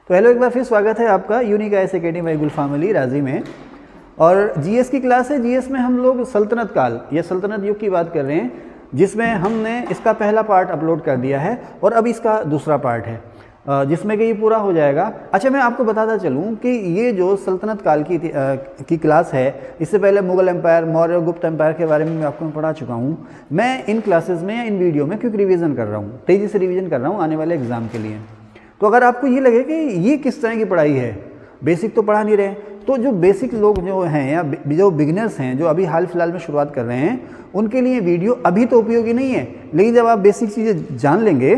तो हेलो, एक बार फिर स्वागत है आपका यूनिक आईएएस अकेडमी बाय गुलफाम अली राजी में। और जीएस की क्लास है। जीएस में हम लोग सल्तनत काल या सल्तनत युग की बात कर रहे हैं, जिसमें हमने इसका पहला पार्ट अपलोड कर दिया है और अब इसका दूसरा पार्ट है, जिसमें कि ये पूरा हो जाएगा। अच्छा, मैं आपको बताता चलूँ कि ये जो सल्तनत काल की क्लास है, इससे पहले मुगल एम्पायर, मौर्य, गुप्त एम्पायर के बारे में मैं आपको पढ़ा चुका हूँ। मैं इन क्लासेस में या इन वीडियो में क्योंकि रिवीजन कर रहा हूँ, तेज़ी से रिवीजन कर रहा हूँ आने वाले एग्ज़ाम के लिए। तो अगर आपको ये लगे कि ये किस तरह की पढ़ाई है, बेसिक तो पढ़ा नहीं रहे, तो जो बेसिक लोग जो हैं या जो बिगिनर्स हैं, जो अभी हाल फिलहाल में शुरुआत कर रहे हैं, उनके लिए वीडियो अभी तो उपयोगी नहीं है, लेकिन जब आप बेसिक चीज़ें जान लेंगे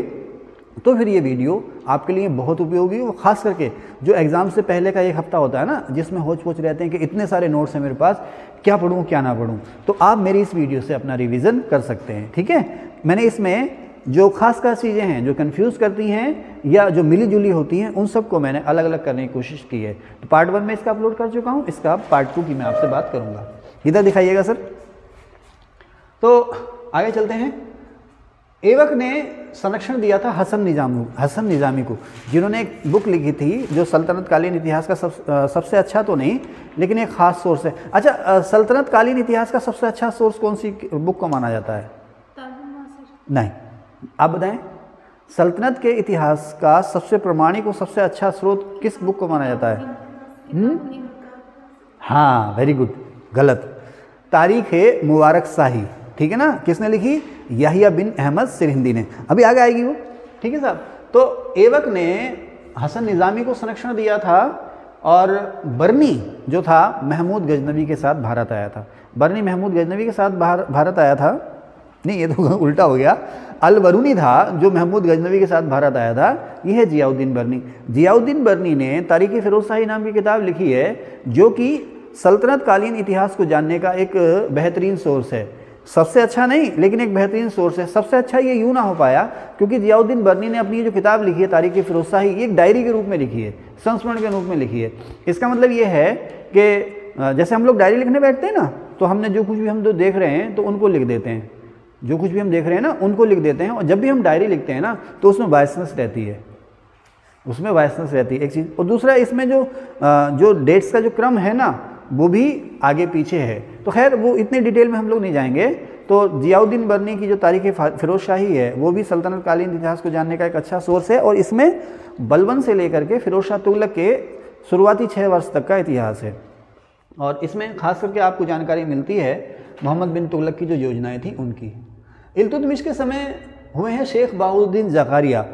तो फिर ये वीडियो आपके लिए बहुत उपयोगी हो। खास करके जो एग्ज़ाम से पहले का एक हफ्ता होता है ना, जिसमें होच पोच रहते हैं कि इतने सारे नोट्स हैं मेरे पास, क्या पढ़ूँ क्या ना पढ़ूँ, तो आप मेरी इस वीडियो से अपना रिवीजन कर सकते हैं। ठीक है, मैंने इसमें जो खास चीज़ें हैं जो कंफ्यूज करती हैं या जो मिली जुली होती हैं, उन सबको मैंने अलग अलग करने की कोशिश की है। तो पार्ट 1 में इसका अपलोड कर चुका हूँ, इसका पार्ट 2 की मैं आपसे बात करूँगा। इधर दिखाइएगा सर। तो आगे चलते हैं। ऐबक ने संरक्षण दिया था हसन निज़ामी को, जिन्होंने एक बुक लिखी थी जो सल्तनत कालीन इतिहास का सबसे अच्छा तो नहीं लेकिन एक ख़ास सोर्स है। अच्छा, सल्तनत कालीन इतिहास का सबसे अच्छा सोर्स कौन सी बुक को माना जाता है? नहीं, आप बताएं। सल्तनत के इतिहास का सबसे प्रामाणिक और सबसे अच्छा स्रोत किस बुक को माना जाता है? हाँ, वेरी गुड, गलत। तारीख है मुबारक शाही, ठीक है ना। किसने लिखी? याहिया बिन अहमद सिरहिंदी ने। अभी आगे आएगी वो, ठीक है साहब। तो ऐबक ने हसन निज़ामी को संरक्षण दिया था और बर्नी जो था महमूद गजनवी के साथ भारत आया था। बर्नी महमूद गजनवी के साथ भारत आया था, नहीं ये तो उल्टा हो गया। अल-बरूनी था जो महमूद गजनवी के साथ भारत आया था, यह है जियाउद्दीन बर्नी। जियाउद्दीन बर्नी ने तारीख़ फ़िरोज़ शाही नाम की किताब लिखी है, जो कि सल्तनत कालीन इतिहास को जानने का एक बेहतरीन सोर्स है। सबसे अच्छा नहीं लेकिन एक बेहतरीन सोर्स है। सबसे अच्छा ये यूँ ना हो पाया क्योंकि जियाउद्दीन बर्नी ने अपनी जो किताब लिखी है तारीख़ फ़िरोज़ शाही, ये एक डायरी के रूप में लिखी है, संस्मरण के रूप में लिखी है। इसका मतलब ये है कि जैसे हम लोग डायरी लिखने बैठते हैं ना, तो हमने जो कुछ भी हम देख रहे हैं तो उनको लिख देते हैं, जो कुछ भी हम देख रहे हैं ना उनको लिख देते हैं। और जब भी हम डायरी लिखते हैं ना तो उसमें वायसनेस रहती है, उसमें वायसनेस रहती है एक चीज़। और दूसरा, इसमें जो डेट्स का जो क्रम है ना वो भी आगे पीछे है। तो खैर वो इतने डिटेल में हम लोग नहीं जाएंगे। तो जियाउद्दीन बर्नी की जो तारीख़ फ़िरोज़ शाही है वो भी सल्तनत कालीन इतिहास को जानने का एक अच्छा सोर्स है। और इसमें बलबन से लेकर के फ़िरोज़ शाह तुगलक के शुरुआती 6 वर्ष तक का इतिहास है। और इसमें खास करके आपको जानकारी मिलती है मोहम्मद बिन तुगलक की जो योजनाएँ थी उनकी। इल्तुतमिश के समय हुए हैं शेख बहाउद्दीन ज़कारिया।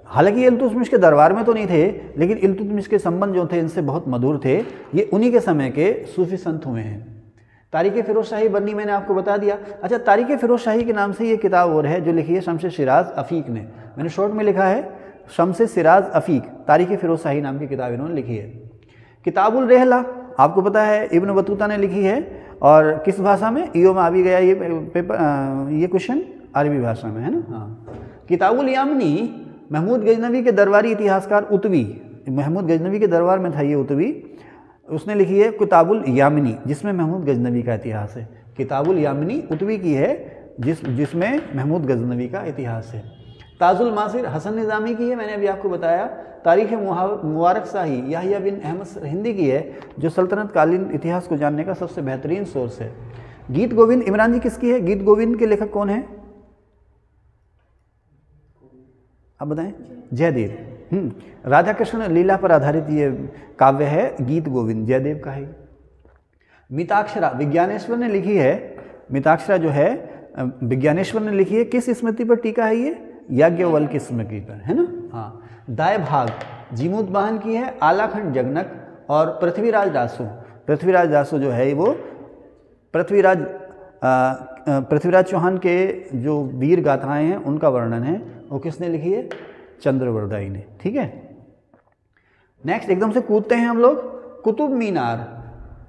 हालांकि इल्तुतमिश के दरबार में तो नहीं थे, लेकिन इल्तुतमिश के संबंध जो थे इनसे बहुत मधुर थे। ये उन्हीं के समय के सूफी संत हुए हैं। तारीख़ फ़िरोज़ शाही बर्नी मैंने आपको बता दिया। अच्छा, तारीख़ फ़िरोज़ शाही के नाम से ये किताब और है जो लिखी है शम्स सिराज अफ़ीक ने। मैंने शॉर्ट में लिखा है शम्स सिराज अफ़ीक, तारीख़ फ़िरोज़ शाही नाम की किताब इन्होंने लिखी है। किताबुल रहला आपको पता है इब्न बतूता ने लिखी है। और किस भाषा में? ईओ में आ भी गया ये पेपर, ये क्वेश्चन अरबी भाषा में है ना। हाँ, किताबुल यामनी महमूद गजनवी के दरबारी इतिहासकार उतवी, महमूद गजनवी के दरबार में था ये उतवी, उसने लिखी है किताबुल यामिनी, जिसमें महमूद गजनवी का इतिहास है। किताबुल यामिनी उतवी की है जिसमें महमूद गजनवी का इतिहास है। ताजुल मासिर हसन निज़ामी की है, मैंने अभी आपको बताया। तारीख़ मुबारक शाही याहिया बिन अहमद सिरहिंदी की है, जो सल्तनत कालीन इतिहास को जानने का सबसे बेहतरीन सोर्स है। गीत गोविंद इमरान जी किसकी है? गीत गोविंद के लेखक कौन है आप बताएं? जयदेव। राधा कृष्ण लीला पर आधारित ये काव्य है गीत गोविंद, जयदेव का है। मिताक्षरा विज्ञानेश्वर ने लिखी है। मिताक्षरा जो है विज्ञानेश्वर ने लिखी है। किस स्मृति पर टीका है ये? याज्ञवल्क्य की स्मृति पर, है ना। हाँ, दाय भाग जीमूत वाहन की है आलाखंड जगनक और पृथ्वीराज दासु। पृथ्वीराज दासु जो है वो पृथ्वीराज चौहान के जो वीर गाथाएं हैं उनका वर्णन है, वो किसने लिखी है? चंद्रवरदाई ने। ठीक है, नेक्स्ट एकदम से कूदते हैं हम लोग। कुतुब मीनार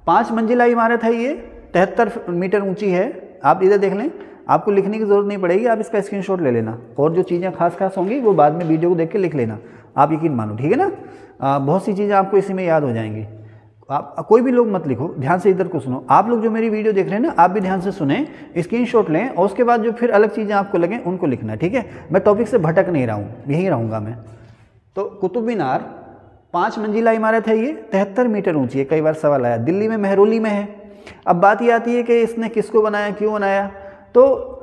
5 मंजिला इमारत है, ये 73 मीटर ऊंची है। आप इधर देख लें, आपको लिखने की ज़रूरत नहीं पड़ेगी, आप इसका स्क्रीनशॉट ले लेना और जो चीज़ें खास होंगी वो बाद में वीडियो को देख के लिख लेना, आप यकीन मानो, ठीक है ना। बहुत सी चीज़ें आपको इसी में याद हो जाएंगी। आप कोई भी लोग मत लिखो, ध्यान से इधर को सुनो। आप लोग जो मेरी वीडियो देख रहे हैं ना, आप भी ध्यान से सुने, स्क्रीनशॉट लें और उसके बाद जो फिर अलग चीज़ें आपको लगें उनको लिखना है, ठीक है। मैं टॉपिक से भटक नहीं रहा हूँ, यहीं रहूँगा मैं। तो कुतुब मीनार 5 मंजिला इमारत है ये, 73 मीटर ऊंची है। कई बार सवाल आया, दिल्ली में मेहरौली में है। अब बात ये आती है कि इसने किसको बनाया, क्यों बनाया। तो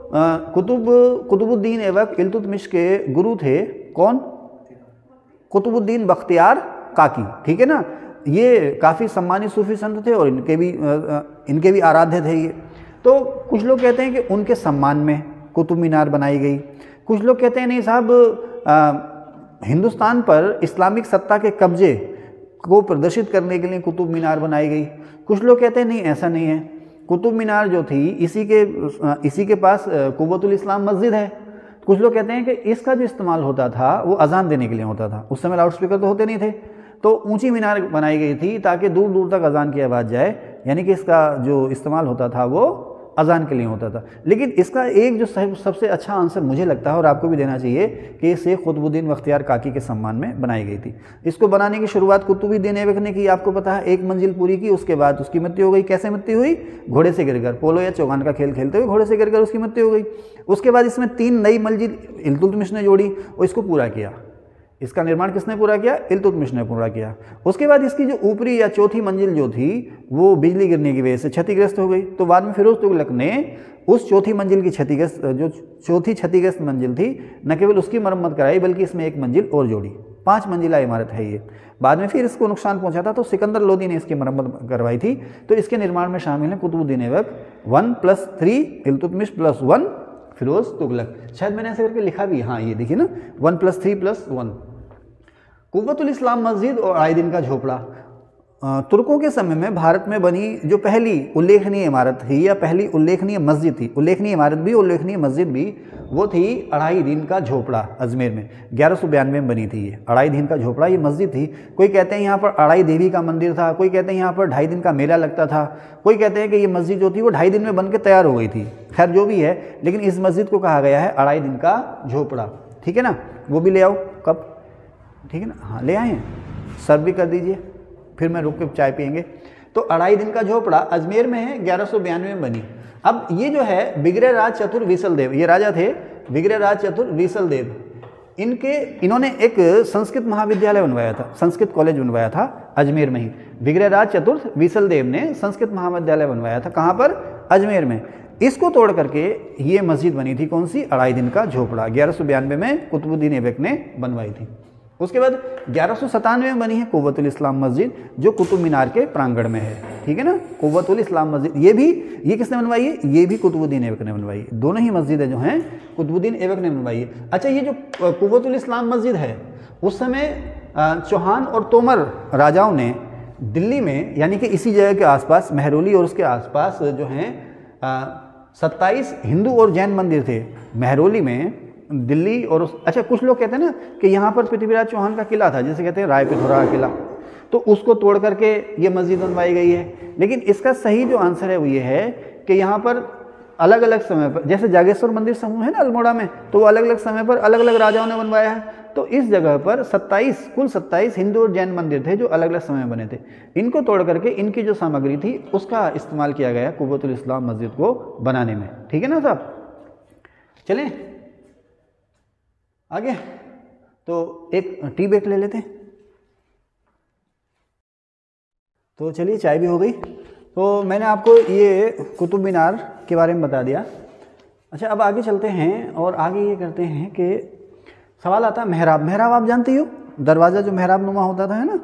कुतुबुद्दीन ऐबक इल्तुतमिश के गुरु थे कौन, कुतुबुद्दीन बख्तियार काकी, ठीक है ना। ये काफ़ी सम्मानित सूफी संत थे और इनके भी आराध्य थे ये। तो कुछ लोग कहते हैं कि उनके सम्मान में कुतुब मीनार बनाई गई, कुछ लोग कहते हैं नहीं साहब हिंदुस्तान पर इस्लामिक सत्ता के कब्जे को प्रदर्शित करने के लिए कुतुब मीनार बनाई गई। कुछ लोग कहते हैं नहीं ऐसा नहीं है, कुतुब मीनार जो थी इसी के पास कुव्वतुल इस्लाम मस्जिद है। कुछ लोग कहते हैं कि इसका जो इस्तेमाल होता था वो अजान देने के लिए होता था, उस समय लाउड स्पीकर तो होते नहीं थे, तो ऊंची मीनार बनाई गई थी ताकि दूर दूर तक अजान की आवाज़ जाए, यानी कि इसका जो इस्तेमाल होता था वो अजान के लिए होता था। लेकिन इसका एक जो सबसे अच्छा आंसर मुझे लगता है और आपको भी देना चाहिए कि इसे कुतुबुद्दीन बख्तियार काकी के सम्मान में बनाई गई थी। इसको बनाने की शुरुआत कुतुबुद्दीन ऐबक ने की, आपको पता है, 1 मंजिल पूरी की, उसके बाद उसकी मृत्यु हो गई। कैसे मृत्यु हुई, घोड़े से गिरकर, पोलो या चौगान का खेल खेलते हुए घोड़े से गिरकर उसकी मृत्यु हो गई। उसके बाद इसमें 3 नई मंजिल इल्तुतमिश ने जोड़ी और इसको पूरा किया। इसका निर्माण किसने पूरा किया, इल्तुतमिश ने पूरा किया। उसके बाद इसकी जो ऊपरी या चौथी मंजिल जो थी वो बिजली गिरने की वजह से क्षतिग्रस्त हो गई। तो बाद में फिरोज तुगलक ने उस चौथी मंजिल की चौथी क्षतिग्रस्त मंजिल थी, न केवल उसकी मरम्मत कराई बल्कि इसमें 1 मंजिल और जोड़ी। 5 मंजिला इमारत है ये। बाद में फिर इसको नुकसान पहुंचा था तो सिकंदर लोदी ने इसकी मरम्मत करवाई थी। तो इसके निर्माण में शामिल है कुतुबुद्दीन ऐबक 1+3 इल्तुतमिश +1 फिरोज तुगलक। शायद मैंने ऐसे करके लिखा भी, हाँ ये देखिए ना, 1+3+1। कुव्वतुल इस्लाम मस्जिद और अढ़ाई दिन का झोपड़ा तुर्कों के समय में भारत में बनी जो पहली उल्लेखनीय इमारत थी या पहली उल्लेखनीय मस्जिद थी, उल्लेखनीय इमारत भी उल्लेखनीय मस्जिद भी, वो थी अढ़ाई दिन का झोपड़ा अजमेर में। 1192 में बनी थी ये अढ़ाई दिन का झोपड़ा, ये मस्जिद थी। कोई कहते हैं यहाँ पर अढ़ाई देवी का मंदिर था, कोई कहते हैं यहाँ पर 2.5 दिन का मेला लगता था, कोई कहते हैं कि ये मस्जिद जो थी वो 2.5 दिन में बन के तैयार हो गई थी। खैर जो भी है, लेकिन इस मस्जिद को कहा गया है अढ़ाई दिन का झोपड़ा, ठीक है ना। वो भी ले आओ, कब, ठीक है ना, हाँ ले आए हैं, सर्व भी कर दीजिए, फिर मैं रुक के चाय पियेंगे। तो अढ़ाई दिन का झोपड़ा अजमेर में है, 1192 में बनी। अब ये जो है बिगरे राज चतुर विसलदेव, ये राजा थे बिगरे राज चतुर विसलदेव। इन्होंने एक संस्कृत महाविद्यालय बनवाया था, संस्कृत कॉलेज बनवाया था अजमेर में ही। बिगरे राज चतुर विसलदेव ने संस्कृत महाविद्यालय बनवाया था, कहाँ पर, अजमेर में। इसको तोड़ करके ये मस्जिद बनी थी, कौन सी, अढ़ाई दिन का झोपड़ा, 1192 में कुतुबुद्दीन ऐबक ने बनवाई थी। उसके बाद 1197 में बनी है कुव्वतुल इस्लाम मस्जिद, जो कुतुब मीनार के प्रांगण में है, ठीक है ना। कुव्वतुल इस्लाम मस्जिद, ये किसने बनवाई है, ये भी कुतुबुद्दीन ऐबक ने बनवाई है। दोनों ही मस्जिदें जो हैं कुतुबुद्दीन ऐबक ने बनवाई है। अच्छा, ये जो कुव्वतुल इस्लाम मस्जिद है, उस समय चौहान और तोमर राजाओं ने दिल्ली में, यानी कि इसी जगह के आसपास, मेहरौली और उसके आसपास जो हैं 27 हिंदू और जैन मंदिर थे मेहरौली में, दिल्ली और अच्छा, कुछ लोग कहते हैं ना कि यहाँ पर पृथ्वीराज चौहान का किला था, जैसे कहते हैं राय पिथौरा का किला, तो उसको तोड़ करके ये मस्जिद बनवाई गई है। लेकिन इसका सही जो आंसर है वो ये है कि यहाँ पर अलग अलग समय पर, जैसे जागेश्वर मंदिर समूह है ना अल्मोड़ा में, तो वो अलग अलग समय पर अलग अलग राजाओं ने बनवाया है। तो इस जगह पर कुल 27 हिंदू और जैन मंदिर थे जो अलग अलग समय में बने थे। इनको तोड़ करके इनकी जो सामग्री थी उसका इस्तेमाल किया गया कुव्वतुल इस्लाम मस्जिद को बनाने में, ठीक है ना साहब। चलें आगे, तो एक टी ब्रेक ले लेते हैं। तो चलिए, चाय भी हो गई। तो मैंने आपको ये कुतुब मीनार के बारे में बता दिया। अच्छा, अब आगे चलते हैं और आगे ये करते हैं कि सवाल आता है मेहराब। मेहराब आप जानते हो, दरवाज़ा जो मेहराब नुमा होता था, है ना।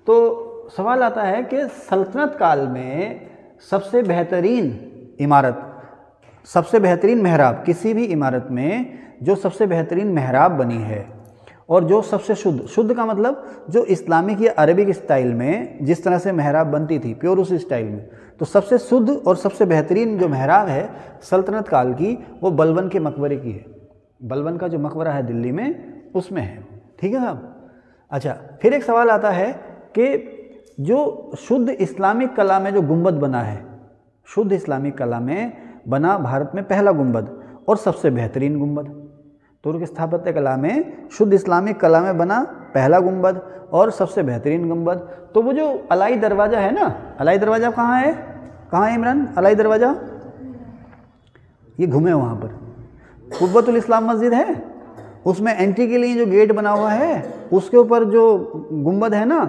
तो सवाल आता है कि सल्तनत काल में सबसे बेहतरीन इमारत, सबसे बेहतरीन मेहराब, किसी भी इमारत में जो सबसे बेहतरीन मेहराब बनी है और जो सबसे शुद्ध का मतलब जो इस्लामिक या अरबिक स्टाइल में जिस तरह से मेहराब बनती थी, प्योर उस स्टाइल में, तो सबसे शुद्ध और सबसे बेहतरीन जो मेहराब है सल्तनत काल की, वो बलबन के मकबरे की है। बलबन का जो मकबरा है दिल्ली में, उसमें है, ठीक है साहब। अच्छा, फिर एक सवाल आता है कि जो शुद्ध इस्लामिक कला में जो गुंबद बना है, शुद्ध इस्लामिक कला में बना भारत में पहला गुंबद और सबसे बेहतरीन गुंबद, तुर्क स्थापत्य कला में शुद्ध इस्लामिक कला में बना पहला गुंबद और सबसे बेहतरीन गुंबद, तो वो जो अलाई दरवाज़ा है ना, अलाई दरवाज़ा कहाँ है, कहाँ है इमरान, अलाई दरवाज़ा, ये घूमे वहाँ पर, कुव्वतुल इस्लाम मस्जिद है, उसमें एंट्री के लिए जो गेट बना हुआ है उसके ऊपर जो गुंबद है ना,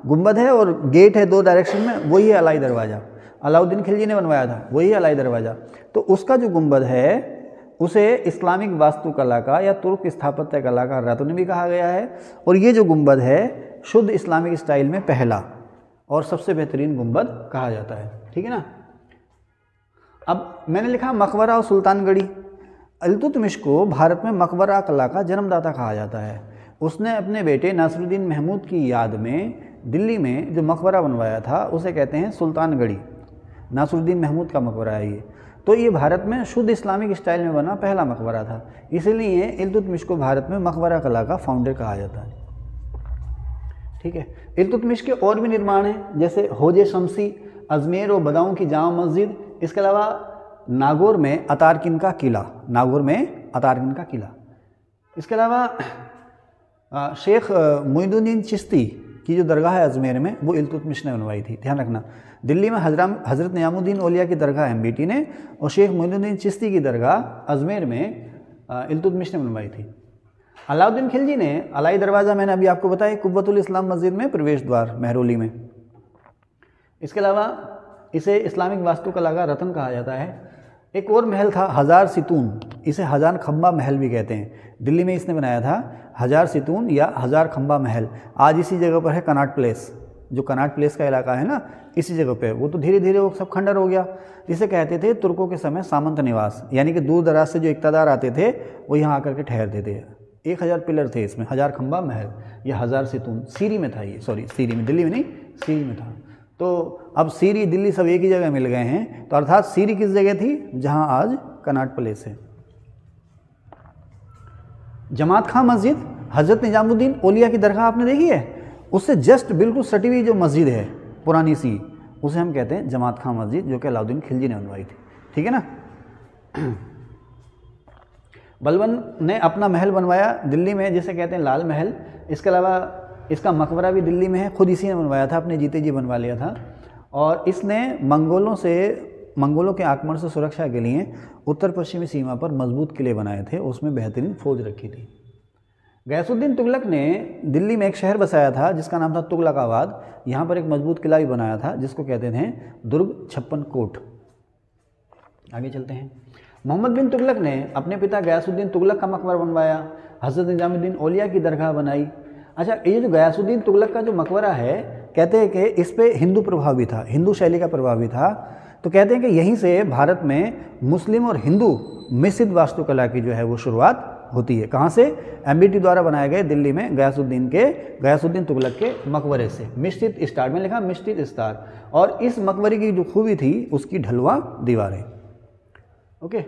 गुंबद है और गेट है 2 डायरेक्शन में, वही है अलाई दरवाज़ा। अलाउद्दीन खिलजी ने बनवाया था, वही अलाई दरवाज़ा। तो उसका जो गुंबद है उसे इस्लामिक वास्तुकला का या तुर्क स्थापत्य कला का रत्न भी कहा गया है। और ये जो गुंबद है शुद्ध इस्लामिक स्टाइल में पहला और सबसे बेहतरीन गुंबद कहा जाता है। ठीक है ना। अब मैंने लिखा मकबरा और सुल्तानगढ़ी। इल्तुतमिश को भारत में मकबरा कला का जन्मदाता कहा जाता है। उसने अपने बेटे नासिरुद्दीन महमूद की याद में दिल्ली में जो मकबरा बनवाया था उसे कहते हैं सुल्तानगढ़ी। नासिरुद्दीन महमूद का मकबरा है ये। तो ये भारत में शुद्ध इस्लामिक स्टाइल में बना पहला मकबरा था, इसीलिए इल्तुतमिश को भारत में मकबरा कला का फाउंडर कहा जाता है। ठीक है। इल्तुतमिश के और भी निर्माण हैं, जैसे होजे शमसी, अजमेर और बदाऊं की जामा मस्जिद, इसके अलावा नागौर में अतारकिन का किला, नागौर में अतारकिन का किला। इसके अलावा शेख मोइनुद्दीन चिश्ती की जो दरगाह है अजमेर में, वो इल्तुतमिश ने बनवाई थी, ध्यान रखना। दिल्ली में हज़रत नियामुद्दीन औलिया की दरगाह एमबीटी ने और शेख मोइनुद्दीन चिश्ती की दरगाह अजमेर में इल्तुतमिश ने बनवाई थी। अलाउद्दीन खिलजी ने अलाई दरवाज़ा, मैंने अभी आपको बताया, कुव्वतुल इस्लाम मस्जिद में प्रवेश द्वार महरौली में। इसके अलावा इसे इस्लामिक वास्तुकला का रत्न कहा जाता है। एक और महल था हजार सितून, इसे हजार खंबा महल भी कहते हैं, दिल्ली में इसने बनाया था हजार सितून या हजार खंबा महल। आज इसी जगह पर है कनॉट प्लेस, जो कनॉट प्लेस का इलाका है ना, इसी जगह पे। वो तो धीरे धीरे वो सब खंडर हो गया। इसे कहते थे तुर्कों के समय सामंत निवास, यानी कि दूर दराज से जो इक़्तिदार आते थे वो यहाँ आकर के ठहरते थे। 1000 पिलर थे इसमें, हजार खंबा महल या हजार सितून। सीरी में था ये, सॉरी सीरी में, दिल्ली में नहीं, सीरी में था। तो अब सीरी दिल्ली सब एक ही जगह मिल गए हैं, तो अर्थात सीरी किस जगह थी, जहाँ आज कनॉट प्लेस है। जमात खां मस्जिद, हज़रत निजामुद्दीन औलिया की दरगाह आपने देखी है, उससे जस्ट बिल्कुल सटी हुई जो मस्जिद है पुरानी सी, उसे हम कहते हैं जमात खां मस्जिद, जो कि अलाउद्दीन खिलजी ने बनवाई थी। ठीक है ना। बलबन ने अपना महल बनवाया दिल्ली में, जिसे कहते हैं लाल महल। इसके अलावा इसका मकबरा भी दिल्ली में है, खुद इसी ने बनवाया था, अपने जीते जी बनवा लिया था। और इसने मंगोलों के आक्रमण से सुरक्षा के लिए उत्तर पश्चिमी सीमा पर मजबूत किले बनाए थे, उसमें बेहतरीन फौज रखी थी। गयासुद्दीन तुगलक ने दिल्ली में एक शहर बसाया था जिसका नाम था तुगलकाबाद। यहाँ पर एक मजबूत किला भी बनाया था जिसको कहते थे दुर्ग 56 कोट। आगे चलते हैं। मोहम्मद बिन तुगलक ने अपने पिता गयासुद्दीन तुगलक का मकबरा बनवाया। हज़रत निजामुद्दीन औलिया की दरगाह बनाई। अच्छा, ये जो गयासुद्दीन तुगलक का जो मकबरा है, कहते हैं कि इस पे हिंदू प्रभाव भी था, हिंदू शैली का प्रभाव भी था। तो कहते हैं कि यहीं से भारत में मुस्लिम और हिंदू मिश्रित वास्तुकला की जो है वो शुरुआत होती है। कहाँ से? एमबीटी द्वारा बनाए गए दिल्ली में गयासुद्दीन तुगलक के मकबरे से। मिश्रित स्टार में लिखा, मिश्रित स्टार। और इस मकबरे की जो खूबी थी उसकी ढलवा दीवारें। ओके।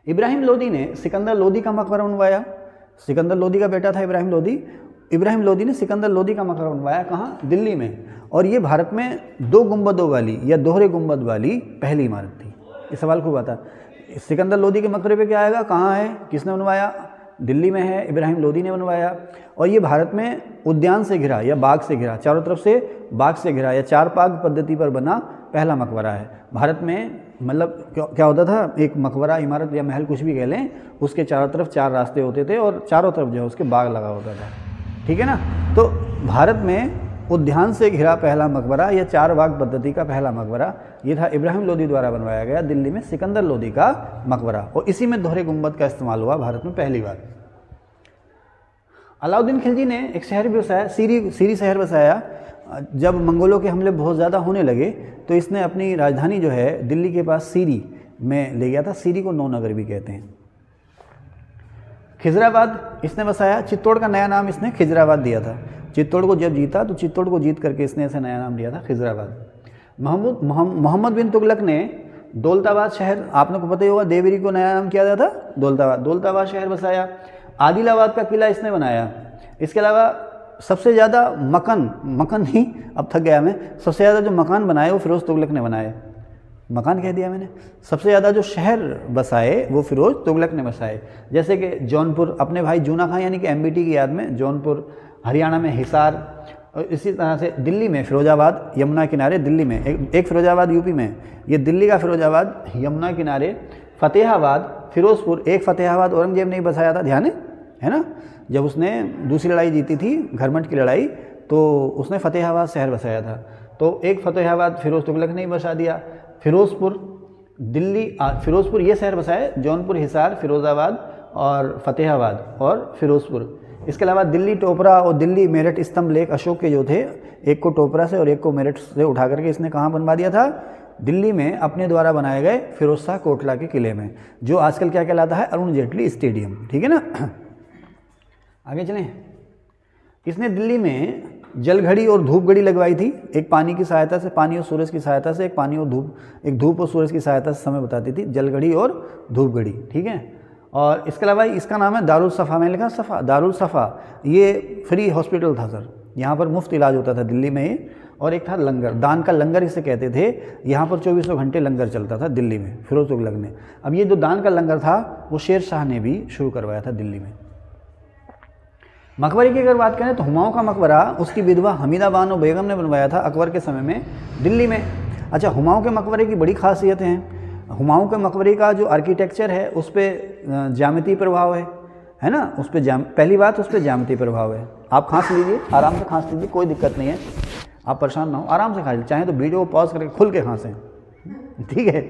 इब्राहिम लोदी ने सिकंदर लोदी का मकबरा बनवाया। सिकंदर लोदी का बेटा था इब्राहिम लोदी। इब्राहिम लोदी ने सिकंदर लोदी का मकबरा बनवाया। कहाँ? दिल्ली में। और ये भारत में 2 गुंबदों वाली या दोहरे गुंबद वाली पहली इमारत थी। इस सवाल खूब आता। सिकंदर लोदी के मकबरे पे क्या आएगा, कहाँ है, किसने बनवाया? दिल्ली में है, इब्राहिम लोदी ने बनवाया। और ये भारत में उद्यान से घिरा या बाग से घिरा, चारों तरफ से बाग से घिरा या 4 पाग पद्धति पर बना पहला मकबरा है भारत में। मतलब क्या होता था, एक मकबरा, इमारत या महल कुछ भी कह लें, उसके चारों तरफ 4 रास्ते होते थे और चारों तरफ जो है उसके बाग लगा होता था। ठीक है ना। तो भारत में उद्यान से घिरा पहला मकबरा या 4 बाग पद्धति का पहला मकबरा ये था, इब्राहिम लोदी द्वारा बनवाया गया दिल्ली में सिकंदर लोदी का मकबरा। और इसी में दोहरे गुंबद का इस्तेमाल हुआ भारत में पहली बार। अलाउद्दीन खिलजी ने एक शहर भी बसाया, सीरी शहर बसाया। जब मंगोलों के हमले बहुत ज़्यादा होने लगे तो इसने अपनी राजधानी जो है दिल्ली के पास सीरी में ले गया था। सीरी को नौनगर भी कहते हैं। खिजराबाद इसने बसाया। चित्तौड़ का नया नाम इसने खिजराबाद दिया था। चित्तौड़ को जब जीता तो चित्तौड़ को जीत करके इसने ऐसे नया नाम दिया था खिजराबाद। मोहम्मद बिन तुगलक ने दौलताबाद शहर, आपने को पता ही होगा, देवगिरी को नया नाम किया गया था दौलताबाद शहर बसाया। आदिलाबाद का किला इसने बनाया। इसके अलावा सबसे ज़्यादा मकान ही, अब थक गया मैं, सबसे ज़्यादा जो मकान बनाए वो फिरोज़ तुगलक ने बनाए। मकान कह दिया मैंने। सबसे ज़्यादा जो शहर बसाए वो फिरोज़ तुगलक ने बसाए। जैसे कि जौनपुर, अपने भाई जूना खां यानी कि एमबीटी की याद में जौनपुर, हरियाणा में हिसार, और इसी तरह से दिल्ली में फिरोजाबाद, यमुना किनारे दिल्ली में एक फिरोजाबाद यूपी में, ये दिल्ली का फिरोजाबाद यमुना किनारे फतेहाबाद, फिरोजपुर, एक फतेहाबाद औरंगजेब ने ही बसाया था, ध्यान है ना, जब उसने दूसरी लड़ाई जीती थी घरमंड की लड़ाई, तो उसने फतेहाबाद शहर बसाया था। तो एक फतेहाबाद फिरोज तुगलक ने ही बसा दिया। फिरोजपुर दिल्ली, फिरोजपुर ये शहर बसाए, जौनपुर, हिसार, फिरोज़ाबाद और फतेहाबाद और फिरोजपुर। इसके अलावा दिल्ली टोपरा और दिल्ली मेरठ स्तंभ लेख अशोक के जो थे, एक को टोपरा से और एक को मेरठ से उठा करके इसने कहाँ बनवा दिया था, दिल्ली में अपने द्वारा बनाए गए फिरोज शाह कोटला के किले में, जो आजकल क्या कहलाता है, अरुण जेटली स्टेडियम। ठीक है ना, आगे चलें। इसने दिल्ली में जलघड़ी और धूप घड़ी लगवाई थी, एक पानी की सहायता से, पानी और सूरज की सहायता से, एक धूप और सूरज की सहायता से समय बताती थी, जलघड़ी और धूप घड़ी। ठीक है, और इसके अलावा इसका नाम है दारुल सफ़ा, मैंने लिखा सफ़ा, दारुल सफ़ा, ये फ्री हॉस्पिटल था सर, यहाँ पर मुफ्त इलाज होता था दिल्ली में ही। और एक था लंगर, दान का लंगर इसे कहते थे, यहाँ पर 24 घंटे लंगर चलता था दिल्ली में, फिरोज तुगलक ने। अब ये जो दान का लंगर था वो शेर शाह ने भी शुरू करवाया था दिल्ली में। मकबरे की अगर बात करें तो हुमायूं का मकबरा उसकी विधवा हमीदा बानो बेगम ने बनवाया था अकबर के समय में दिल्ली में। अच्छा, हुमायूं के मकबरे की बड़ी खासियतें हैं। हुमायूं के मकबरे का जो आर्किटेक्चर है उस पर ज्यामितीय प्रभाव है ना, उस पर पहली बात उस पर ज्यामितीय प्रभाव है। आप खांस लीजिए, आराम से खांस लीजिए, कोई दिक्कत नहीं है, आप परेशान ना हो, आराम से खा लीजिए, चाहे तो वीडियो को पॉज करके खुल के खांसें, ठीक है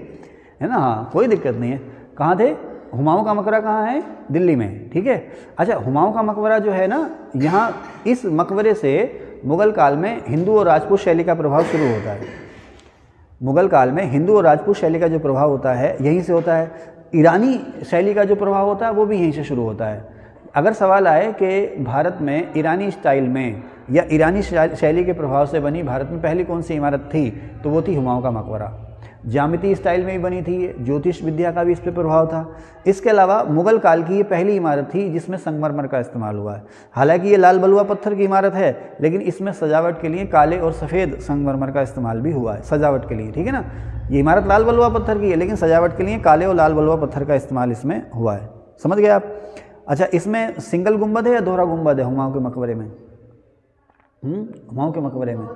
ना, हाँ कोई दिक्कत नहीं है। कहाँ थे, हुमायूं का मकबरा कहाँ है, दिल्ली में। ठीक है, अच्छा हुमायूं का मकबरा जो है ना, यहाँ इस मकबरे से मुग़ल काल में हिंदू और राजपूत शैली का प्रभाव शुरू होता है। मुग़ल काल में हिंदू और राजपूत शैली का जो प्रभाव होता है यहीं से होता है। ईरानी शैली का जो प्रभाव होता है वो भी यहीं से शुरू होता है। अगर सवाल आए कि भारत में ईरानी स्टाइल में या ईरानी शैली के प्रभाव से बनी भारत में पहली कौन सी इमारत थी, तो वो थी हुमायूं का मकबरा। ज्यामितीय स्टाइल में ही बनी थी, ज्योतिष विद्या का भी इस पर प्रभाव था। इसके अलावा मुग़ल काल की ये पहली इमारत थी जिसमें संगमरमर का इस्तेमाल हुआ है। हालांकि ये लाल बलुआ पत्थर की इमारत है, लेकिन इसमें सजावट के लिए काले और सफ़ेद संगमरमर का इस्तेमाल भी हुआ है सजावट के लिए। ठीक है ना, ये इमारत लाल बलुआ पत्थर की है, लेकिन सजावट के लिए काले और लाल बलुआ पत्थर का इस्तेमाल इसमें हुआ है। समझ गए आप। अच्छा, इसमें सिंगल गुंबद है या दोहरा गुंबद है हुमायूं के मकबरे में? हुमायूं के मकबरे में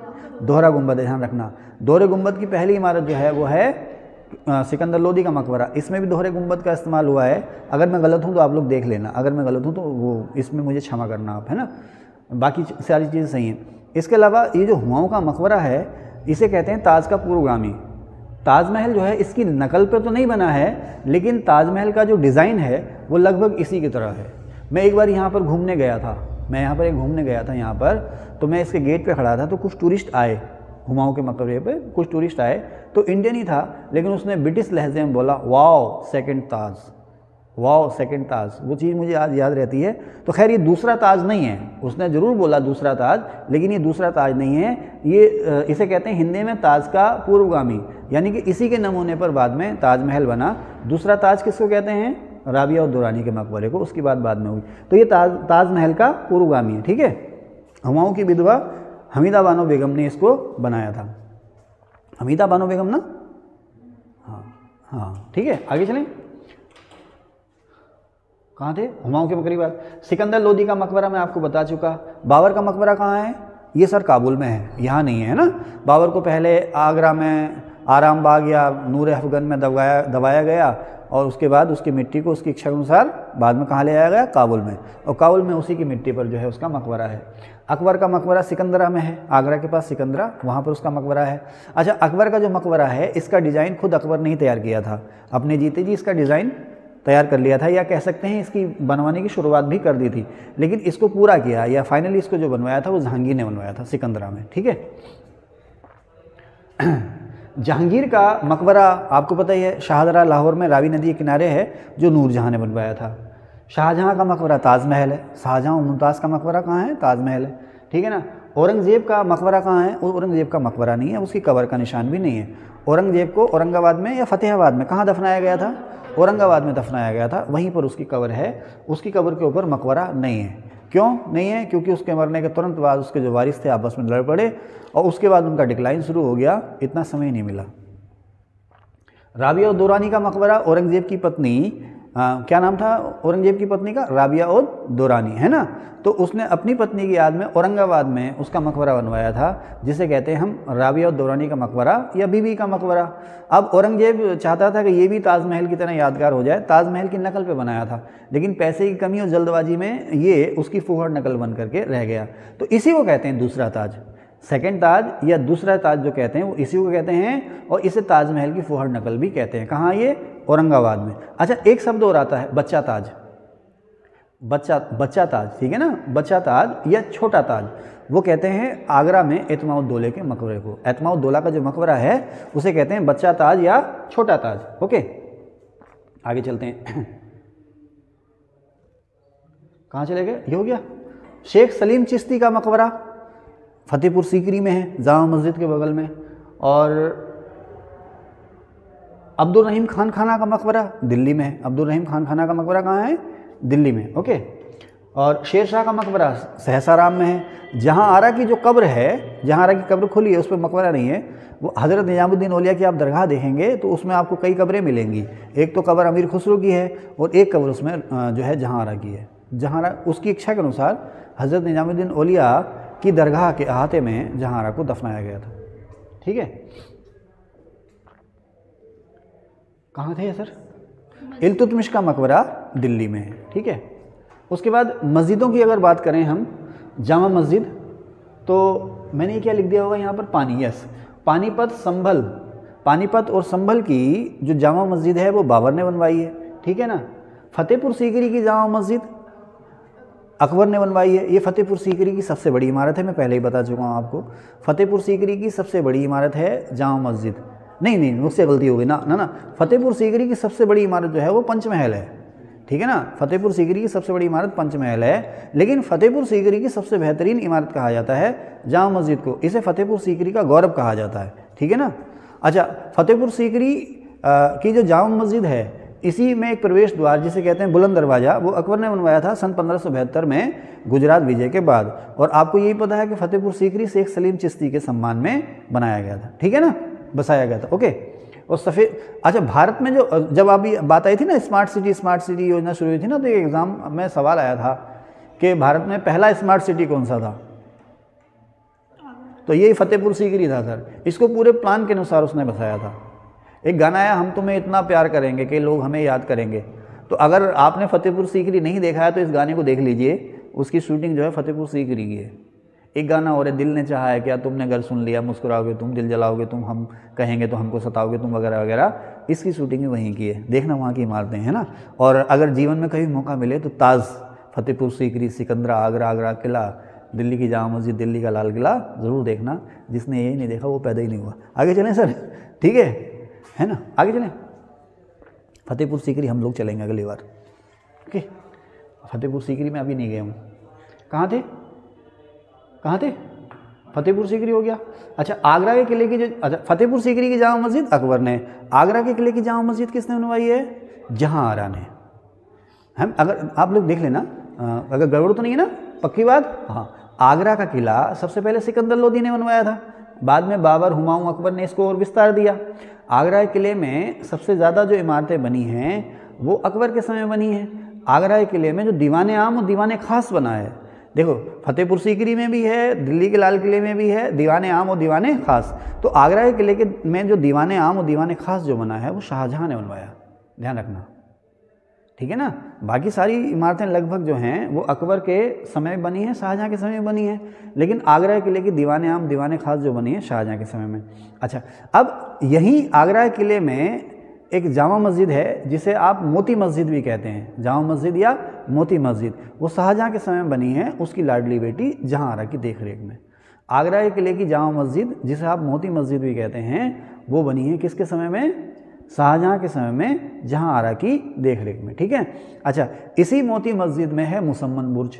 दोहरा गुंबद है, ध्यान रखना। दोहरे गुंबद की पहली इमारत जो है वो है सिकंदर लोदी का मकबरा, इसमें भी दोहरे गुंबद का इस्तेमाल हुआ है। अगर मैं गलत हूँ तो आप लोग देख लेना, अगर मैं गलत हूँ तो वो इसमें मुझे क्षमा करना आप, है ना, बाकी सारी चीज़ें सही हैं। इसके अलावा ये जो हुमायूं का मकबरा है इसे कहते हैं ताज का पूर्वगामी। ताजमहल जो है इसकी नकल पे तो नहीं बना है, लेकिन ताजमहल का जो डिज़ाइन है वो लगभग इसी की तरह है। मैं एक बार यहाँ पर घूमने गया था, यहाँ पर तो मैं इसके गेट पे खड़ा था, तो कुछ टूरिस्ट आए हुमायूं के मकबरे पे, कुछ टूरिस्ट आए, तो इंडियन ही था, लेकिन उसने ब्रिटिश लहजे में बोला वाओ सेकंड ताज, वाओ सेकंड ताज। वो चीज़ मुझे आज याद रहती है। तो खैर ये दूसरा ताज नहीं है, उसने ज़रूर बोला दूसरा ताज, लेकिन ये दूसरा ताज नहीं है, ये इसे कहते हैं हिंदी में ताज का पूर्वगामी, यानी कि इसी के नमूने पर बाद में ताजमहल बना। दूसरा ताज किसको कहते हैं? राबिया और दुरानी के मकबरे को, उसकी बात बाद में हुई। तो ये ताजमहल का पूर्वगामी है। ठीक है, हुमायूं की विधवा हमीदा बानो बेगम ने इसको बनाया था। हमीदा बानो बेगम ना, हाँ ठीक है, आगे चलें। कहाँ थे? हुमायूं के मकबरे की बात। सिकंदर लोदी का मकबरा मैं आपको बता चुका। बाबर का मकबरा कहाँ है? ये सर काबुल में है, यहाँ नहीं है ना। बाबर को पहले आगरा में आराम बाग या नूर अफगन में दबाया गया, और उसके बाद उसकी मिट्टी को उसकी इच्छा के अनुसार बाद में कहाँ ले आया गया? काबुल में। और काबुल में उसी की मिट्टी पर जो है उसका मकबरा है। अकबर का मकबरा सिकंदरा में है, आगरा के पास सिकंदरा, वहाँ पर उसका मकबरा है। अच्छा, अकबर का जो मकबरा है इसका डिज़ाइन खुद अकबर ने ही तैयार किया था, अपने जीते जी इसका डिज़ाइन तैयार कर लिया था, या कह सकते हैं इसकी बनवाने की शुरुआत भी कर दी थी, लेकिन इसको पूरा किया या फाइनली इसको जो बनवाया था वो जहांगीर ने बनवाया था सिकंदरा में। ठीक है, जहांगीर का मकबरा आपको पता ही है, शाहदरा लाहौर में रावी नदी के किनारे है, जो नूरजहां ने बनवाया था। शाहजहां का मकबरा ताजमहल है, शाहजहां और मुमताज़ का मकबरा कहाँ है? ताजमहल है। ठीक है ना। औरंगज़ेब का मकबरा कहाँ है? औरंगज़ेब का मकबरा नहीं है, उसकी कब्र का निशान भी नहीं है। औरंगज़ेब को औरंगाबाद में या फतेहाबाद में कहाँ दफनाया गया था? औरंगाबाद में दफनाया गया था, वहीं पर उसकी कब्र है। उसकी कब्र के ऊपर मकबरा नहीं है। क्यों नहीं है? क्योंकि उसके मरने के तुरंत बाद उसके जो वारिस थे आपस में लड़ पड़े, और उसके बाद उनका डिक्लाइन शुरू हो गया, इतना समय नहीं मिला। राबिया और दुरानी का मकबरा औरंगज़ेब की पत्नी क्या नाम था औरंगजेब की पत्नी का? राबिया उद दुरानी, है ना। तो उसने अपनी पत्नी की याद में औरंगाबाद में उसका मकबरा बनवाया था, जिसे कहते हैं हम राबिया उद दुरानी का मकबरा या बीबी का मकबरा। अब औरंगजेब चाहता था कि ये भी ताजमहल की तरह यादगार हो जाए, ताजमहल की नकल पे बनाया था, लेकिन पैसे की कमी और जल्दबाजी में ये उसकी फूहड़ नकल बन करके रह गया। तो इसी को कहते हैं दूसरा ताज, सेकंड ताज या दूसरा ताज जो कहते हैं वो इसी को कहते हैं, और इसे ताजमहल की फूहड़ नकल भी कहते हैं। कहाँ? ये औरंगाबाद में। अच्छा, एक शब्द और आता है, बच्चा ताज। बच्चा ताज, ठीक है ना, बच्चा ताज या छोटा ताज, वो कहते हैं आगरा में एतमाउद्दौला के मकबरे को। एतमाउद्दौला का जो मकबरा है उसे कहते हैं बच्चा ताज या छोटा ताज। ओके, आगे चलते हैं। कहाँ चले गए? ये हो गया। शेख सलीम चिश्ती का मकबरा फतेहपुर सीकरी में है, जामा मस्जिद के बगल में। और अब्दुल रहीम खान खाना का मकबरा दिल्ली में है। अब्दुल रहीम खान खाना का मकबरा कहाँ है? दिल्ली में। ओके, और शेर शाह का मकबरा सहसाराम में है। जहाँ आरा की जो कब्र है, जहाँ आरा की कब्र खुली है उस पर मकबरा नहीं है, वो हज़रत निजामुद्दीन औलिया की आप दरगाह देखेंगे तो उसमें आपको कई कब्रें मिलेंगी। एक तो कब्र अमीर खुसरो की है और एक कब्र उसमें जो है जहाँ आरा की है। जहाँ आरा उसकी इच्छा के अनुसार हज़रत निजामुद्दीन औलिया की दरगाह के अहाते में जहाँ आरा को दफनाया गया था। ठीक है, कहाँ थे सर? इल्तुतमिश का मकबरा दिल्ली में है। ठीक है, उसके बाद मस्जिदों की अगर बात करें हम, जामा मस्जिद, तो मैंने क्या लिख दिया होगा यहाँ पर? पानी। यस, पानीपत संभल, पानीपत और संभल की जो जामा मस्जिद है वो बाबर ने बनवाई है। ठीक है ना। फतेहपुर सीकरी की जामा मस्जिद अकबर ने बनवाई है। ये फतेहपुर सीकरी की सबसे बड़ी इमारत है, मैं पहले ही बता चुका हूँ आपको। फतेहपुर सीकरी की सबसे बड़ी इमारत है जामा मस्जिद। नहीं, मुझसे गलती हो गई ना। फतेहपुर सीकरी की सबसे बड़ी इमारत जो है वो पंचमहल है। ठीक है ना, फतेहपुर सीकरी की सबसे बड़ी इमारत पंचमहल है, लेकिन फतेहपुर सीकरी की सबसे बेहतरीन इमारत कहा जाता है जामा मस्जिद को। इसे फतेहपुर सीकरी का गौरव कहा जाता है। ठीक है ना। अच्छा, फतेहपुर सीकरी की जो जामा मस्जिद है, इसी में एक प्रवेश द्वार जिसे कहते हैं बुलंद दरवाज़ा, वो अकबर ने बनवाया था सन 1572 में गुजरात विजय के बाद। और आपको यही पता है कि फतेहपुर सीकरी शेख सलीम चिश्ती के सम्मान में बनाया गया था। ठीक है ना, बसाया गया था। ओके, और सफ़ेद, अच्छा, भारत में जो जब अभी बात आई थी ना स्मार्ट सिटी योजना शुरू हुई थी ना, तो एक एग्ज़ाम में सवाल आया था कि भारत में पहला स्मार्ट सिटी कौन सा था? तो यही फतेहपुर सीकरी था सर। इसको पूरे प्लान के अनुसार उसने बसाया था। एक गाना आया, हम तुम्हें इतना प्यार करेंगे कि लोग हमें याद करेंगे। तो अगर आपने फतेहपुर सीकरी नहीं देखा है तो इस गाने को देख लीजिए, उसकी शूटिंग जो है फतेहपुर सीकरी की है। एक गाना और है, दिल ने चाहा है क्या, तुमने घर सुन लिया, मुस्कुराओगे तुम, दिल जलाओगे तुम, हम कहेंगे तो हमको सताओगे तुम, वगैरह वगैरह। इसकी शूटिंग भी वहीं की है। देखना वहाँ की इमारतें हैं ना। और अगर जीवन में कभी मौका मिले तो ताज, फतेहपुर सीकरी, सिकंदरा, आगरा किला, दिल्ली की जामा मस्जिद, दिल्ली का लाल किला ज़रूर देखना। जिसने यही नहीं देखा वो पैदा ही नहीं हुआ। आगे चलें सर? ठीक है ना, आगे चलें। फतेहपुर सीकरी हम लोग चलेंगे अगली बार। ओके, फतेहपुर सीकरी में अभी नहीं गए हूँ। कहाँ थे? फतेहपुर सीकरी हो गया। अच्छा, आगरा के किले की जो, अच्छा, फतेहपुर सीकरी की जामा मस्जिद अकबर ने, आगरा के किले की जामा मस्जिद किसने बनवाई है? जहाँ आरा ने। हम अगर आप लोग देख लेना, अगर गड़बड़ तो नहीं है ना, पक्की बात। हाँ, आगरा का किला सबसे पहले सिकंदर लोदी ने बनवाया था, बाद में बाबर, हुमायूं, अकबर ने इसको और विस्तार दिया। आगरा के किले में सबसे ज़्यादा जो इमारतें बनी हैं वो अकबर के समय बनी हैं। आगरा के किले में जो दीवाने आम और दीवाने खास बना है, देखो फतेहपुर सीकरी में भी है, दिल्ली के लाल किले में भी है दीवाने आम और दीवाने खास। तो आगरा के किले के में जो दीवाने आम और दीवाने खास जो बना है वो शाहजहाँ ने बनवाया, ध्यान रखना। ठीक है ना। बाकी सारी इमारतें लगभग जो हैं वो अकबर के समय में बनी हैं, शाहजहाँ के समय में बनी हैं, लेकिन आगरा किले की दीवाने आम दीवाने खास जो बनी है शाहजहाँ के समय में। अच्छा, अब यहीं आगरा किले में एक जामा मस्जिद है जिसे आप मोती मस्जिद भी कहते हैं, जामा मस्जिद या मोती मस्जिद, वो शाहजहाँ के समय में बनी है, उसकी लाडली बेटी जहाँ आरा की देख रेख में। आगरा किले की जामा मस्जिद जिसे आप मोती मस्जिद भी कहते हैं वो बनी है किसके समय में? शाहजहाँ के समय में, जहाँ आरा की देख रेख में। ठीक है। अच्छा, इसी मोती मस्जिद में है मुसम्मन बुर्ज।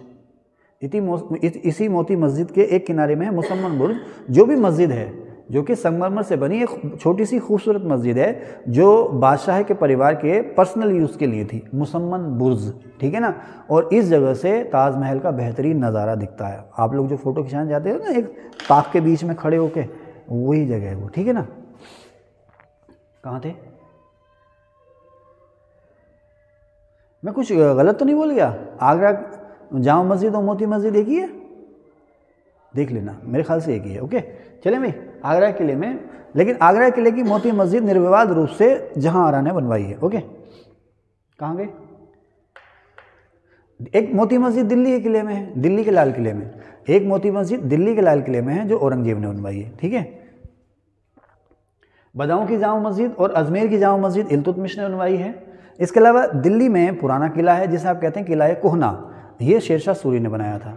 इसी मोती मस्जिद के एक किनारे में है मुसम्मन बुर्ज, जो भी मस्जिद है जो कि संगमरमर से बनी एक छोटी सी खूबसूरत मस्जिद है जो बादशाह के परिवार के पर्सनल यूज़ के लिए थी, मुसम्मन बुर्ज। ठीक है ना। और इस जगह से ताजमहल का बेहतरीन नज़ारा दिखता है। आप लोग जो फ़ोटो खिंचाने जाते हो ना एक ताक के बीच में खड़े होके, वही जगह है वो। ठीक है ना। कहाँ थे? मैं कुछ गलत तो नहीं बोल गया? आगरा जामा मस्जिद और मोती मस्जिद एक ही है, देख लेना, मेरे ख्याल से एक ही है। ओके चले भाई, आगरा किले में, लेकिन आगरा किले की मोती मस्जिद निर्विवाद रूप से जहांआरा ने बनवाई है। ओके कहाँ गए? एक मोती मस्जिद दिल्ली के किले में है, दिल्ली के लाल किले में। एक मोती मस्जिद दिल्ली के लाल किले में है जो औरंगजेब ने बनवाई है। ठीक है, बदाऊं की जामा मस्जिद और अजमेर की जामा मस्जिद इल्तुतमिश ने बनवाई है। इसके अलावा दिल्ली में पुराना किला है जिसे आप कहते हैं किला कोहना, ये शेरशाह सूरी ने बनाया था,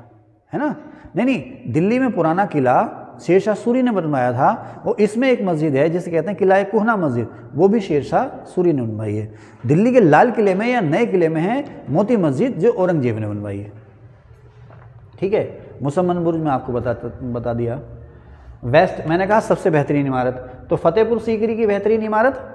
है ना? नहीं, दिल्ली में पुराना किला शेरशाह सूरी ने बनवाया था, और इसमें एक मस्जिद है जिसे कहते हैं किला कोहना मस्जिद, वो भी शेरशाह सूरी ने बनवाई है। दिल्ली के लाल किले में या नए किले में है मोती मस्जिद जो औरंगजेब ने बनवाई है। ठीक है, मुसम्मन बुर्ज में आपको बता दिया। वेस्ट मैंने कहा सबसे बेहतरीन इमारत, तो फतेहपुर सीकरी की बेहतरीन इमारत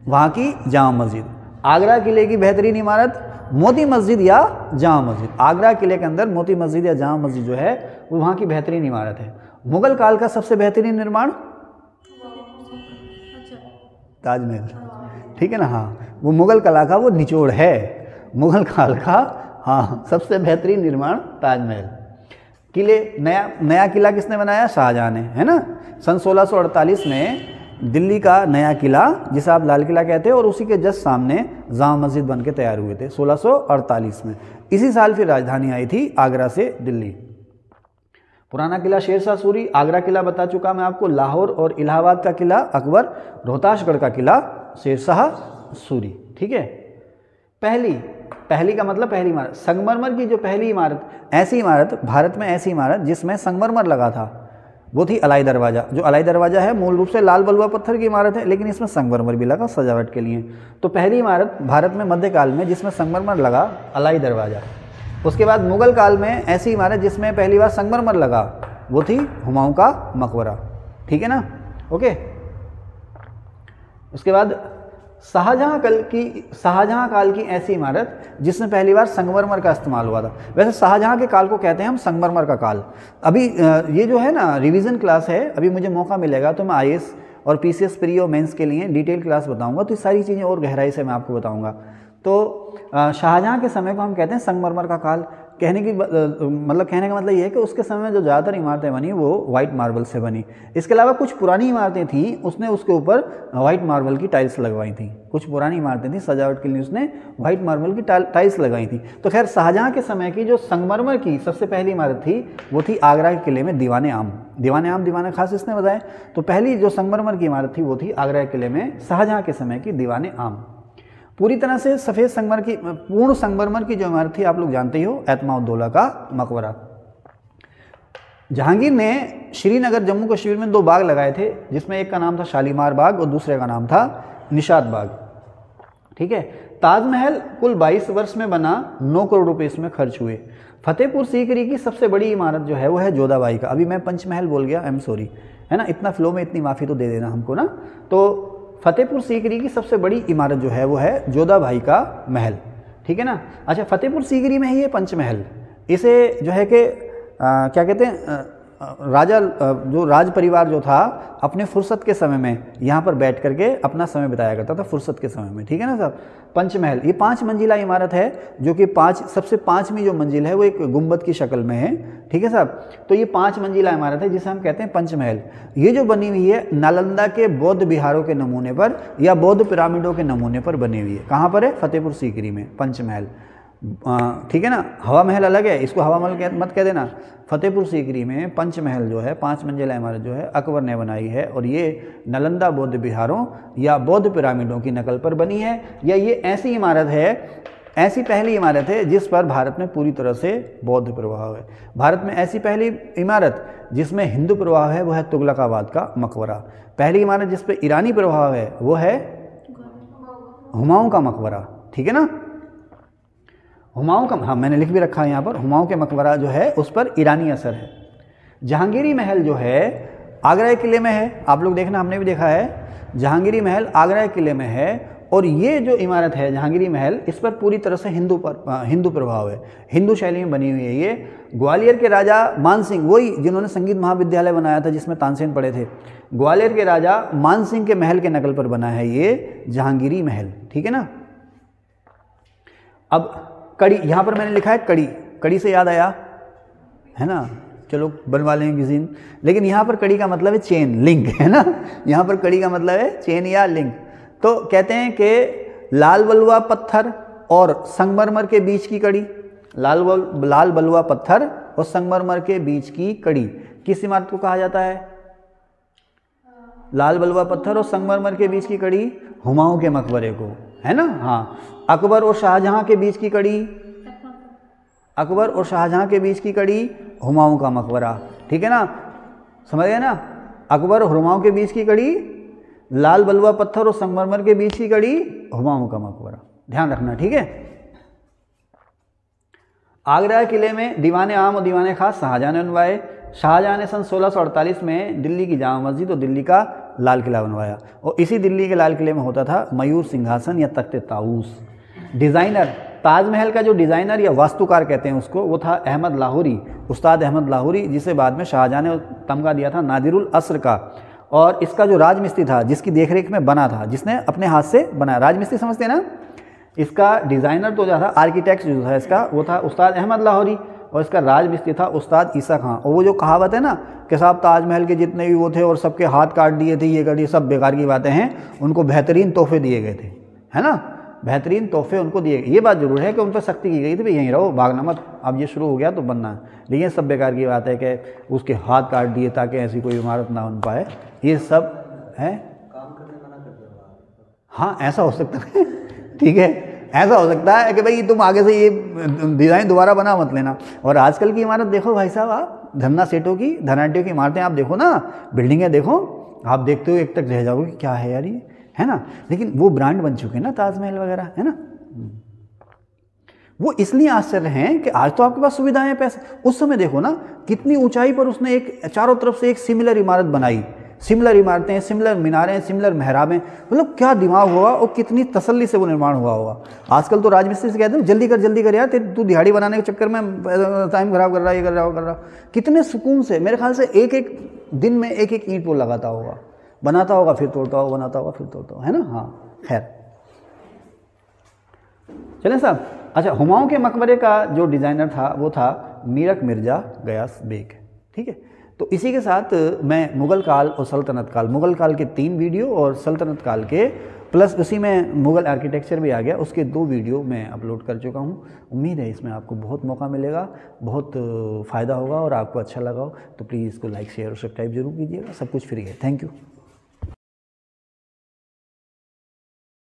वहाँ की जामा मस्जिद। आगरा किले की बेहतरीन इमारत मोती मस्जिद या जामा मस्जिद। आगरा किले के अंदर मोती मस्जिद या जामा मस्जिद जो है वो वहाँ की बेहतरीन इमारत है। मुगल काल का सबसे बेहतरीन निर्माण ताजमहल, ठीक है ना? हाँ, वो मुगल कला का वो निचोड़ है, मुगल काल का हाँ सबसे बेहतरीन निर्माण ताजमहल। किले नया किला किसने बनाया? शाहजहाँ ने, है ना? सन 1648 में दिल्ली का नया किला जिसे आप लाल किला कहते हैं, और उसी के जस्ट सामने जामा मस्जिद बन के तैयार हुए थे 1648 में। इसी साल फिर राजधानी आई थी आगरा से दिल्ली। पुराना किला शेरशाह सूरी, आगरा किला बता चुका मैं आपको, लाहौर और इलाहाबाद का किला अकबर, रोहतासगढ़ का किला शेरशाह सूरी। ठीक है, पहली का मतलब पहली इमारत, संगमरमर की जो पहली इमारत, ऐसी इमारत भारत में, ऐसी इमारत जिसमें संगमरमर लगा था वो थी अलाई दरवाज़ा। जो अलाई दरवाज़ा है मूल रूप से लाल बलुआ पत्थर की इमारत है, लेकिन इसमें संगमरमर भी लगा सजावट के लिए। तो पहली इमारत भारत में मध्यकाल में जिसमें संगमरमर लगा, अलाई दरवाज़ा। उसके बाद मुगल काल में ऐसी इमारत जिसमें पहली बार संगमरमर लगा वो थी हुमायूं का मकबरा। ठीक है ना? ओके, उसके बाद शाहजहाँ काल की ऐसी इमारत जिसमें पहली बार संगमरमर का इस्तेमाल हुआ था। वैसे शाहजहाँ के काल को कहते हैं हम संगमरमर का काल। अभी ये जो है ना रिवीजन क्लास है, अभी मुझे मौका मिलेगा तो मैं आईएएस और पीसीएस प्री और मेंस के लिए डिटेल क्लास बताऊंगा, तो ये सारी चीज़ें और गहराई से मैं आपको बताऊंगा। तो शाहजहाँ के समय को हम कहते हैं संगमरमर का काल। कहने का मतलब ये है कि उसके समय में जो ज़्यादातर इमारतें बनी वो वाइट मार्बल से बनी। इसके अलावा कुछ पुरानी इमारतें थीं, उसने उसके ऊपर वाइट मार्बल की टाइल्स लगवाई थी। कुछ पुरानी इमारतें थीं, सजावट के लिए उसने वाइट मार्बल की टाइल्स लगाई थी। तो खैर शाहजहाँ के समय की जो संगमरमर की सबसे पहली इमारत थी वो थी आगरा के किले में दीवाने आम। दीवाने खास इसने बताया। तो पहली जो संगमरमर की इमारत थी वो थी आगरा के किले में शाहजहाँ के समय की दीवाने आम। पूरी तरह से सफ़ेद संगमरमर की, पूर्ण संगमरमर की जो इमारत थी आप लोग जानते ही हो, एतमाउद्दौला का मकबरा। जहांगीर ने श्रीनगर जम्मू कश्मीर में 2 बाग लगाए थे, जिसमें एक का नाम था शालीमार बाग और दूसरे का नाम था निशात बाग। ठीक है, ताजमहल कुल 22 वर्ष में बना, 9 करोड़ रुपए इसमें खर्च हुए। फतेहपुर सीकरी की सबसे बड़ी इमारत जो है वो है जोधाबाई का। अभी मैं पंचमहल बोल गया, आई एम सॉरी, है ना? इतना फ्लो में इतनी माफ़ी तो दे देना हमको ना। तो फतेहपुर सीकरी की सबसे बड़ी इमारत जो है वो है जोधाबाई का महल। ठीक है ना? अच्छा, फतेहपुर सीकरी में ही है पंचमहल। इसे जो है कि क्या कहते हैं, राजा जो राज परिवार जो था अपने फुर्सत के समय में यहाँ पर बैठ करके अपना समय बिताया करता था, फुर्सत के समय में। ठीक है ना साहब? पंचमहल ये 5 मंजिला इमारत है, जो कि सबसे 5वीं जो मंजिल है वो एक गुंबद की शक्ल में है। ठीक है साहब? तो ये 5 मंजिला इमारत है जिसे हम कहते हैं पंचमहल। ये जो बनी हुई है नालंदा के बौद्ध बिहारों के नमूने पर या बौद्ध पिरामिडों के नमूने पर बनी हुई है। कहाँ पर है? फतेहपुर सीकरी में पंचमहल। ठीक है ना? हवा महल अलग है, इसको हवा महल मत कह देना। फतेहपुर सीकरी में पंचमहल जो है 5 मंजिला इमारत जो है अकबर ने बनाई है, और ये नालंदा बौद्ध बिहारों या बौद्ध पिरामिडों की नकल पर बनी है, या ये ऐसी इमारत है, ऐसी पहली इमारत है जिस पर भारत में पूरी तरह से बौद्ध प्रभाव है। भारत में ऐसी पहली इमारत जिसमें हिंदू प्रभाव है वो है तुगलकाबाद का मकबरा। पहली इमारत जिस पर ईरानी प्रभाव है वो है हुमायूं का मकबरा। ठीक है ना? हुमायूं का, हाँ मैंने लिख भी रखा है यहाँ पर, हुमायूं के मकबरा जो है उस पर ईरानी असर है। जहांगीरी महल जो है आगरा के किले में है, आप लोग देखना, हमने भी देखा है। जहांगीरी महल आगरा के किले में है, और ये जो इमारत है जहांगीरी महल, इस पर पूरी तरह से हिंदू प्रभाव है, हिंदू शैली में बनी हुई है। ये ग्वालियर के राजा मानसिंह, वही जिन्होंने संगीत महाविद्यालय बनाया था जिसमें तानसेन पढ़े थे, ग्वालियर के राजा मानसिंह के महल के नकल पर बना है ये जहांगीरी महल। ठीक है ना? अब कड़ी, यहाँ पर मैंने लिखा है कड़ी, कड़ी से याद आया है ना, चलो बनवा लेंगे किसी दिन। लेकिन यहाँ पर कड़ी का मतलब है चेन, लिंक, है ना। यहाँ पर कड़ी का मतलब है चेन या लिंक। तो कहते हैं कि लाल बलुआ पत्थर और संगमरमर के बीच की कड़ी, लाल बलुआ पत्थर और संगमरमर के बीच की कड़ी किस इमारत को कहा जाता है? लाल बलुआ पत्थर और संगमरमर के बीच की कड़ी हुमायूं के मकबरे को, है ना। हाँ, अकबर और शाहजहां के बीच की कड़ी, अकबर और शाहजहां के बीच की कड़ी हुमायूं का मकबरा, ठीक है ना, समझ गए ना। अकबर और हुमायूं के बीच की कड़ी, लाल बलुआ पत्थर और संगमरमर के बीच की कड़ी हुमायूं का मकबरा, ध्यान रखना, ठीक है। आगरा किले में दीवाने आम और दीवाने खास शाहजहां ने बनवाए। शाहजहां ने सन 1648 में दिल्ली की जामा मस्जिद और दिल्ली का लाल किला बनवाया, और इसी दिल्ली के लाल किले में होता था मयूर सिंहासन या तख्त ताऊस। डिज़ाइनर, ताजमहल का जो डिज़ाइनर या वास्तुकार कहते हैं उसको, वो था अहमद लाहौरी, उस्ताद अहमद लाहौरी, जिसे बाद में शाहजहां ने तमगा दिया था नादिरुल असर का। और इसका जो राजमिस्त्री था, जिसकी देखरेख में बना था, जिसने अपने हाथ से बनाया, राजमिस्त्री समझते हैं ना, इसका डिज़ाइनर तो जो था, आर्किटेक्ट जो था इसका, वो था उस्ताद अहमद लाहौरी, और इसका राजमिस्त्री था उस्ताद ईसा खां। और वो जो कहावत है ना कि साहब ताजमहल के जितने भी वो थे और सबके हाथ काट दिए थे, ये कर दिए, सब बेकार की बातें हैं, उनको बेहतरीन तोहफे दिए गए थे, है ना, बेहतरीन तोहफे उनको दिए गए। ये बात जरूर है कि उन पर सख्ती की गई थी, भाई यहीं रहो, भागना मत, अब ये शुरू हो गया तो बनना है, लेकिन सब बेकार की बात है कि उसके हाथ काट दिए ताकि ऐसी कोई इमारत ना बन पाए, ये सब है। काम करने मना कर दिया, हाँ ऐसा हो सकता है, ठीक है, ऐसा हो सकता है कि भाई तुम आगे से ये डिज़ाइन दोबारा बना मत लेना। और आजकल की इमारत देखो भाई साहब, आप धन्ना सेठों की, धनाढ्यों की इमारतें आप देखो ना, बिल्डिंगें देखो, आप देखते हो एक तक रह जाओगे क्या है यार ये, है ना। लेकिन वो ब्रांड बन चुके हैं ना ताजमहल वगैरह, है ना। वो इसलिए आश्चर्य हैं कि आज तो आपके पास सुविधाएं हैं, पैसे, उस समय देखो ना कितनी ऊंचाई पर उसने एक चारों तरफ से एक सिमिलर इमारत बनाई, सिमिलर इमारतें, सिमिलर मीनारें, सिमिलर मेहराबें, मतलब क्या दिमाग होगा और कितनी तसल्ली से वो निर्माण हुआ होगा। आजकल तो राजमिस्त्री से कहते हैं जल्दी कर यार, तू दिहाड़ी बनाने के चक्कर में टाइम खराब कर रहा है, ये कर रहा है, कितने सुकून से, मेरे ख्याल से एक एक दिन में एक एक ईंट वो लगाता होगा, बनाता होगा फिर तोड़ता होगा, बनाता होगा फिर तोड़ता होगा, है ना। हाँ खैर चलें साहब। अच्छा, हुमायूं के मकबरे का जो डिज़ाइनर था वो था मीरक मिर्ज़ा गयास बेग, ठीक है। तो इसी के साथ मैं मुग़ल काल और सल्तनत काल, मुग़ल काल के 3 वीडियो और सल्तनत काल के प्लस उसी में मुग़ल आर्किटेक्चर भी आ गया, उसके 2 वीडियो मैं अपलोड कर चुका हूँ। उम्मीद है इसमें आपको बहुत मौका मिलेगा, बहुत फ़ायदा होगा और आपको अच्छा लगा हो तो प्लीज़ इसको लाइक शेयर और सब्सक्राइब जरूर कीजिएगा। सब कुछ फ्री है। Thank you.